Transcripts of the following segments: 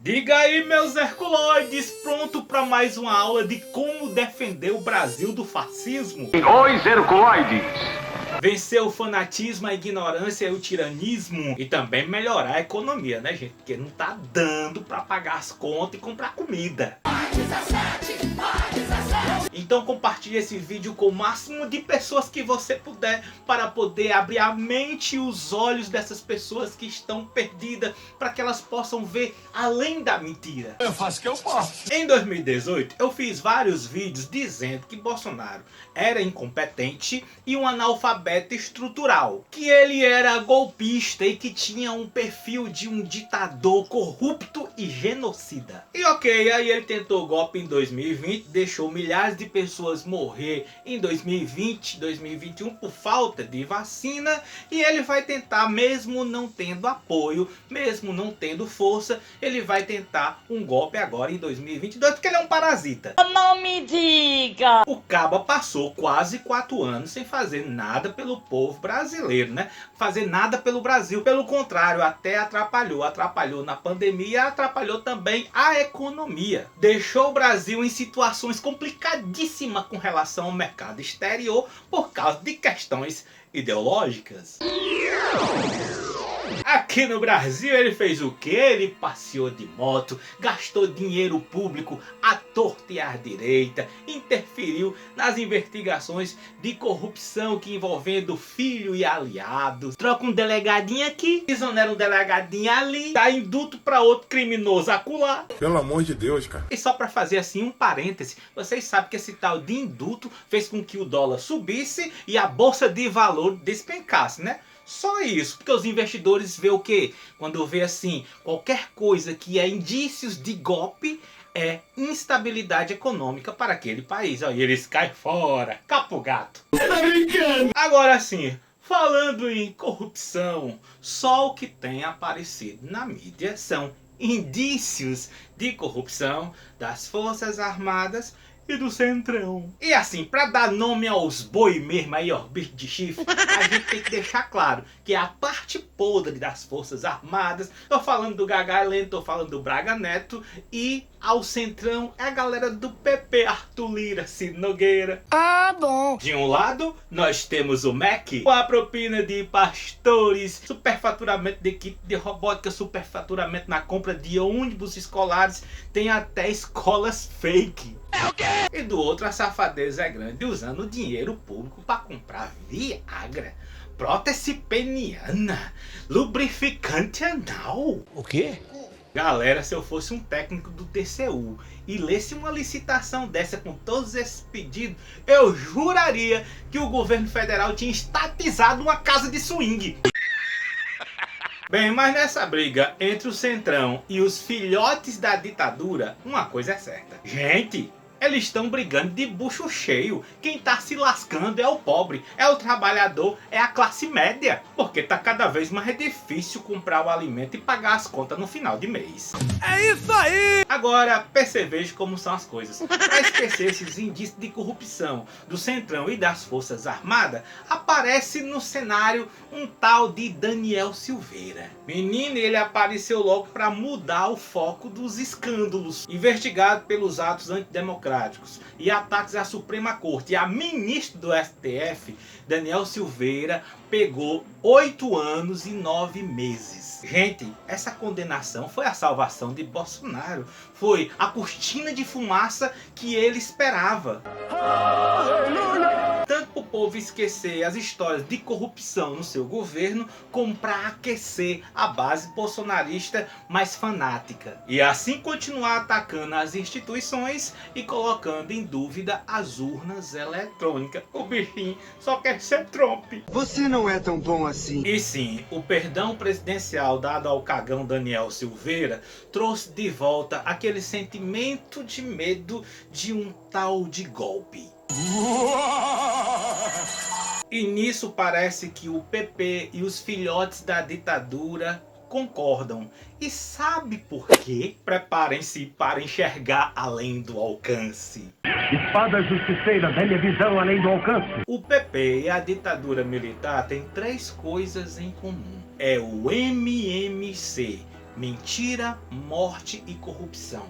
Diga aí, meus herculoides, pronto para mais uma aula de como defender o Brasil do fascismo? Os herculoides! Vencer o fanatismo, a ignorância e o tiranismo. E também melhorar a economia, né, gente? Porque não tá dando para pagar as contas e comprar comida. Então compartilhe esse vídeo com o máximo de pessoas que você puder, para poder abrir a mente e os olhos dessas pessoas que estão perdidas, para que elas possam ver além da mentira. Eu faço o que eu posso. Em 2018 eu fiz vários vídeos dizendo que Bolsonaro era incompetente e um analfabeto estrutural, que ele era golpista e que tinha um perfil de um ditador corrupto e genocida. E ok, aí ele tentou golpe em 2020, deixou milhares de pessoas morrer em 2020, 2021 por falta de vacina, e ele vai tentar, mesmo não tendo apoio, mesmo não tendo força, ele vai tentar um golpe agora em 2022, porque ele é um parasita. Não me diga! O caba passou quase 4 anos sem fazer nada pelo povo brasileiro, né? Fazer nada pelo Brasil. Pelo contrário, até atrapalhou. Atrapalhou na pandemia, atrapalhou também a economia. Deixou o Brasil em situações complicadíssimas com relação ao mercado exterior por causa de questões ideológicas. Aqui no Brasil ele fez o que? Ele passeou de moto, gastou dinheiro público à torta e à direita, interferiu nas investigações de corrupção que envolvendo filho e aliados, troca um delegadinho aqui, exonera um delegadinho ali, dá indulto para outro criminoso acolá. Pelo amor de Deus, cara. E só para fazer assim um parêntese, vocês sabem que esse tal de indulto fez com que o dólar subisse e a bolsa de valor despencasse, né? Só isso, porque os investidores vê o quê? Quando vê assim, qualquer coisa que é indícios de golpe, é instabilidade econômica para aquele país. Aí eles caem fora, capo gato. Agora sim, falando em corrupção, só o que tem aparecido na mídia são indícios de corrupção das Forças Armadas e do Centrão. E assim, para dar nome aos boi mesmo aí, ó, bicho de chifre, a gente tem que deixar claro que é a parte podre das Forças Armadas. Tô falando do Gagá Heleno, tô falando do Braga Neto, e ao Centrão é a galera do PP, Arthur Lira, Ciro Nogueira. Ah, bom. De um lado, nós temos o MEC, com a propina de pastores, superfaturamento de equipe de robótica, superfaturamento na compra de ônibus escolares, tem até escolas fake. É o quê? E do outro, a safadeza é grande, usando dinheiro público para comprar Viagra, prótese peniana, lubrificante anal. O quê? Galera, se eu fosse um técnico do TCU e lesse uma licitação dessa com todos esses pedidos, eu juraria que o governo federal tinha estatizado uma casa de swing. Bem, mas nessa briga entre o Centrão e os filhotes da ditadura, uma coisa é certa. Gente, eles estão brigando de bucho cheio. Quem tá se lascando é o pobre, é o trabalhador, é a classe média. Porque tá cada vez mais difícil comprar o alimento e pagar as contas no final de mês. É isso aí! Agora, perceveja como são as coisas. Para esquecer esses indícios de corrupção do Centrão e das Forças Armadas, aparece no cenário um tal de Daniel Silveira. Menino, ele apareceu logo para mudar o foco dos escândalos. Investigado pelos atos antidemocráticos e ataques à Suprema Corte e a ministro do STF, Daniel Silveira pegou 8 anos e 9 meses. Gente, essa condenação foi a salvação de Bolsonaro. Foi a cortina de fumaça que ele esperava. Tanto para o povo esquecer as histórias de corrupção no seu governo, como para aquecer a base bolsonarista mais fanática. E assim continuar atacando as instituições e colocando em dúvida as urnas eletrônicas. O bichinho só quer ser Trump. Você não é tão bom assim. E sim, o perdão presidencial dado ao cagão Daniel Silveira trouxe de volta aquele sentimento de medo de um tal de golpe. E nisso parece que o PP e os filhotes da ditadura concordam. E sabe por quê? Preparem-se para enxergar além do alcance. Espada justiceira, velha visão além do alcance. O PP e a ditadura militar têm 3 coisas em comum. É o MMC, mentira, morte e corrupção.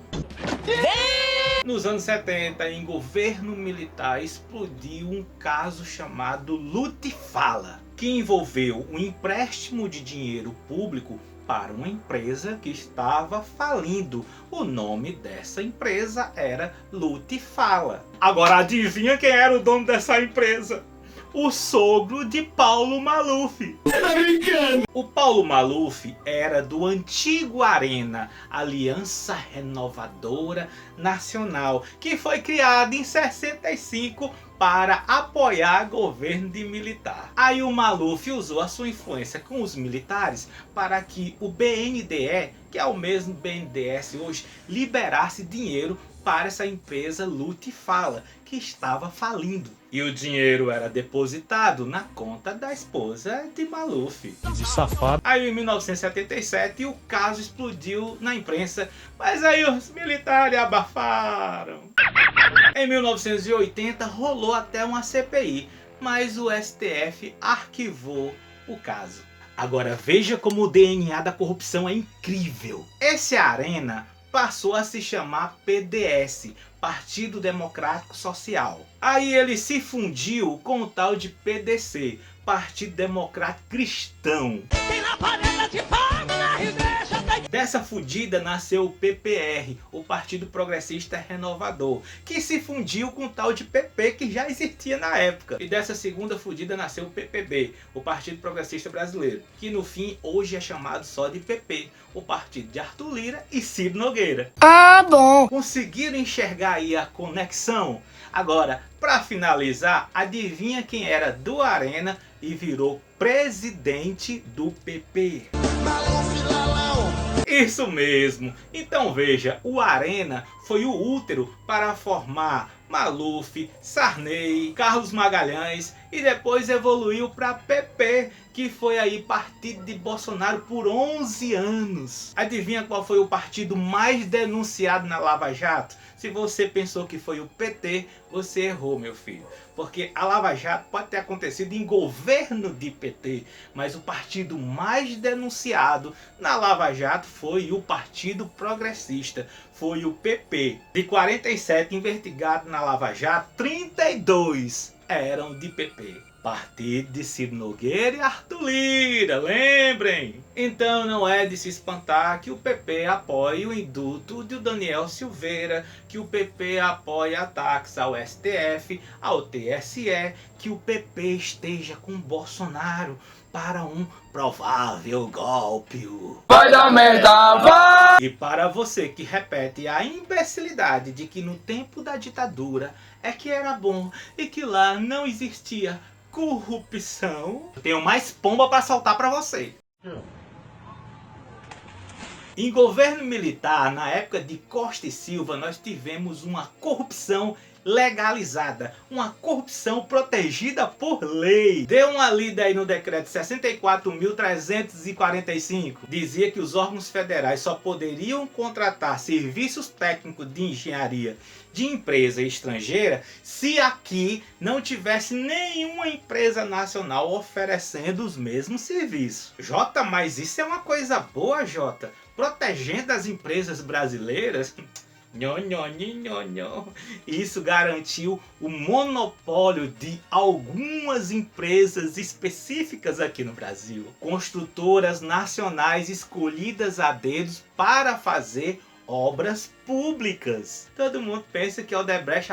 Nos anos 70, em governo militar, explodiu um caso chamado Lute-Fala, que envolveu um empréstimo de dinheiro público para uma empresa que estava falindo. O nome dessa empresa era Lute-Fala. Agora adivinha quem era o dono dessa empresa? O sogro de Paulo Maluf. Tá brincando? O Paulo Maluf era do antigo Arena, Aliança Renovadora Nacional, que foi criada em 65 para apoiar governo de militar. Aí o Maluf usou a sua influência com os militares para que o BNDE, que é o mesmo BNDES hoje, liberasse dinheiro para essa empresa Lute-Fala, que estava falindo. E o dinheiro era depositado na conta da esposa de Maluf. De safado. Aí em 1977 o caso explodiu na imprensa, mas aí os militares abafaram. Em 1980 rolou até uma CPI, mas o STF arquivou o caso. Agora veja como o DNA da corrupção é incrível. Esse Arena passou a se chamar PDS, Partido Democrático Social. Aí ele se fundiu com o tal de PDC, Partido Democrático Cristão. Dessa fudida nasceu o PPR, o Partido Progressista Renovador, que se fundiu com o tal de PP que já existia na época. E dessa segunda fudida nasceu o PPB, o Partido Progressista Brasileiro, que no fim hoje é chamado só de PP, o partido de Arthur Lira e Ciro Nogueira. Ah, bom. Conseguiram enxergar aí a conexão? Agora, para finalizar, adivinha quem era do Arena e virou presidente do PP? Isso mesmo. Então veja, o Arena foi o útero para formar Maluf, Sarney, Carlos Magalhães e depois evoluiu para PP, que foi aí partido de Bolsonaro por 11 anos. Adivinha qual foi o partido mais denunciado na Lava Jato? Se você pensou que foi o PT, você errou, meu filho. Porque a Lava Jato pode ter acontecido em governo de PT, mas o partido mais denunciado na Lava Jato foi o Partido Progressista, foi o PP. De 47 investigados na Lava Jato, 32 eram de PP. Partido de Ciro Nogueira e Arthur Lira, lembrem? Então não é de se espantar que o PP apoie o indulto de Daniel Silveira, que o PP apoie ataques ao STF, ao TSE, que o PP esteja com Bolsonaro para um provável golpe. Vai dar merda, vai! E para você que repete a imbecilidade de que no tempo da ditadura é que era bom e que lá não existia corrupção, eu tenho mais pomba para soltar para você. Em governo militar, na época de Costa e Silva, nós tivemos uma corrupção legalizada, uma corrupção protegida por lei. Dê uma lida aí no decreto 64.345. Dizia que os órgãos federais só poderiam contratar serviços técnicos de engenharia de empresa estrangeira se aqui não tivesse nenhuma empresa nacional oferecendo os mesmos serviços. Jota, mas isso é uma coisa boa, Jota? Protegendo as empresas brasileiras? Isso garantiu o monopólio de algumas empresas específicas aqui no Brasil. Construtoras nacionais escolhidas a dedos para fazer obras públicas. Todo mundo pensa que Odebrecht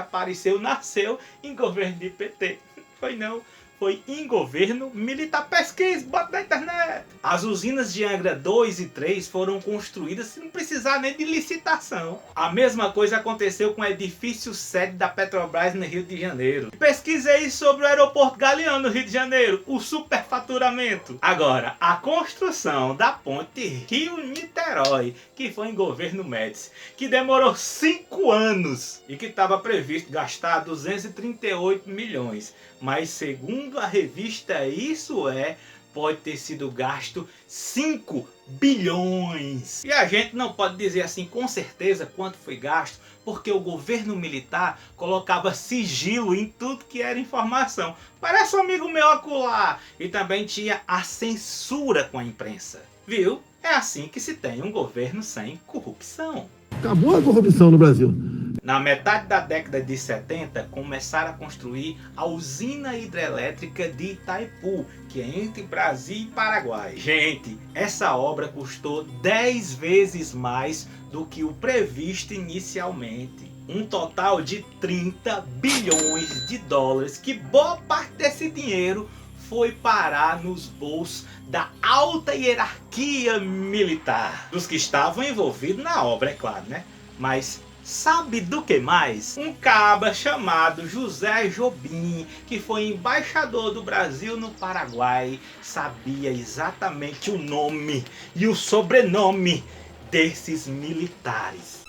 nasceu em governo de PT. Foi não. Foi em governo militar. Pesquisa, bota na internet. As usinas de Angra 2 e 3 foram construídas sem precisar nem de licitação. A mesma coisa aconteceu com o edifício sede da Petrobras no Rio de Janeiro. Pesquisei sobre o aeroporto Galeão no Rio de Janeiro, o superfaturamento. Agora, a construção da ponte Rio-Niterói, que foi em governo Médici, que demorou 5 anos e que estava previsto gastar 238 milhões. Mas segundo a revista Isso É, pode ter sido gasto 5 bilhões. E a gente não pode dizer assim com certeza quanto foi gasto, porque o governo militar colocava sigilo em tudo que era informação. Parece um amigo meu acolá. E também tinha a censura com a imprensa. Viu? É assim que se tem um governo sem corrupção. Acabou a corrupção no Brasil. Na metade da década de 70, começaram a construir a usina hidrelétrica de Itaipu, que é entre Brasil e Paraguai. Gente, essa obra custou 10 vezes mais do que o previsto inicialmente. Um total de 30 bilhões de dólares, que boa parte desse dinheiro foi parar nos bolsos da alta hierarquia militar. Dos que estavam envolvidos na obra, é claro, né? Mas sabe do que mais? Um cabra chamado José Jobim, que foi embaixador do Brasil no Paraguai, sabia exatamente o nome e o sobrenome desses militares.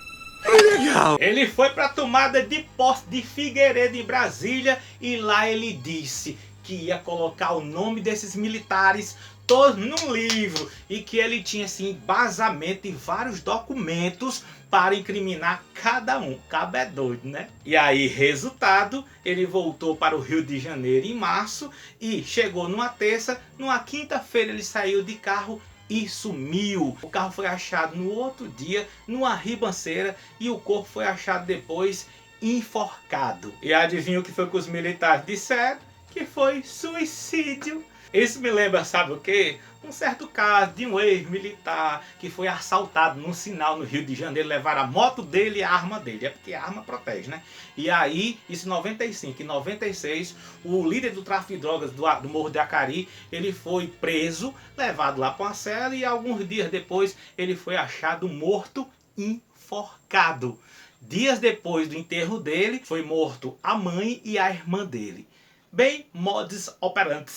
Legal. Ele foi para a tomada de posse de Figueiredo em Brasília e lá ele disse que ia colocar o nome desses militares todos num livro e que ele tinha assim embasamento em vários documentos para incriminar cada um. Cabo é doido, né? E aí, resultado, ele voltou para o Rio de Janeiro em março e chegou numa terça, numa quinta-feira ele saiu de carro e sumiu. O carro foi achado no outro dia numa ribanceira e o corpo foi achado depois enforcado. E adivinha o que foi que os militares disseram? Que foi suicídio. Isso me lembra, sabe o quê? Um certo caso de um ex-militar que foi assaltado num sinal no Rio de Janeiro, levaram a moto dele e a arma dele. É porque a arma protege, né? E aí, isso em 95, em 96, o líder do tráfico de drogas do Morro de Acari, ele foi preso, levado lá para uma cela e alguns dias depois ele foi achado morto, enforcado. Dias depois do enterro dele, foi morto a mãe e a irmã dele. Bem, modus operandi.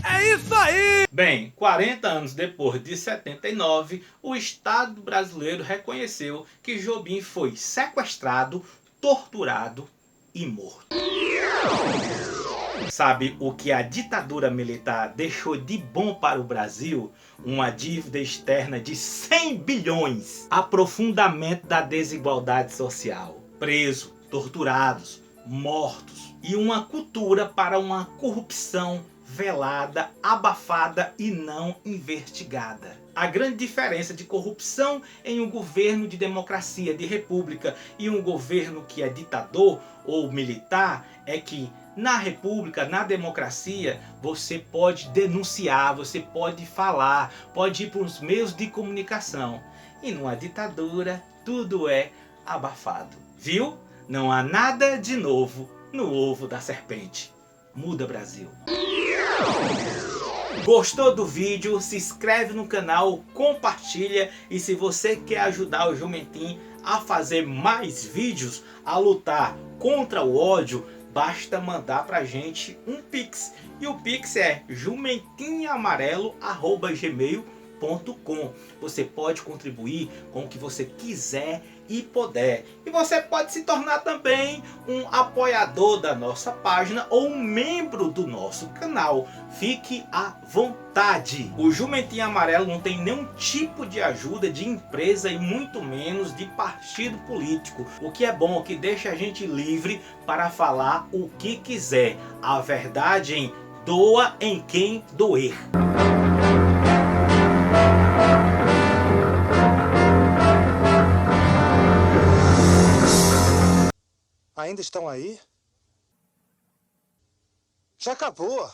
É isso aí! Bem, 40 anos depois de 79, o Estado brasileiro reconheceu que Jobim foi sequestrado, torturado e morto. Sabe o que a ditadura militar deixou de bom para o Brasil? Uma dívida externa de 100 bilhões. Aprofundamento da desigualdade social. Presos, torturados, mortos. E uma cultura para uma corrupção velada, abafada e não investigada. A grande diferença de corrupção em um governo de democracia, de república, e um governo que é ditador ou militar é que na república, na democracia, você pode denunciar, você pode falar, pode ir para os meios de comunicação. E numa ditadura, tudo é abafado. Viu? Não há nada de novo no ovo da serpente. Muda, Brasil. Gostou do vídeo? Se inscreve no canal, compartilha e se você quer ajudar o Jumentim a fazer mais vídeos, a lutar contra o ódio, basta mandar pra gente um Pix. E o Pix é jumentinhoamarelo@gmail.com. Você pode contribuir com o que você quiser e puder. E você pode se tornar também um apoiador da nossa página ou um membro do nosso canal. Fique à vontade. O Jumentinho Amarelo não tem nenhum tipo de ajuda de empresa e muito menos de partido político. O que é bom, que deixa a gente livre para falar o que quiser. A verdade em doa em quem doer. Ainda estão aí? Já acabou.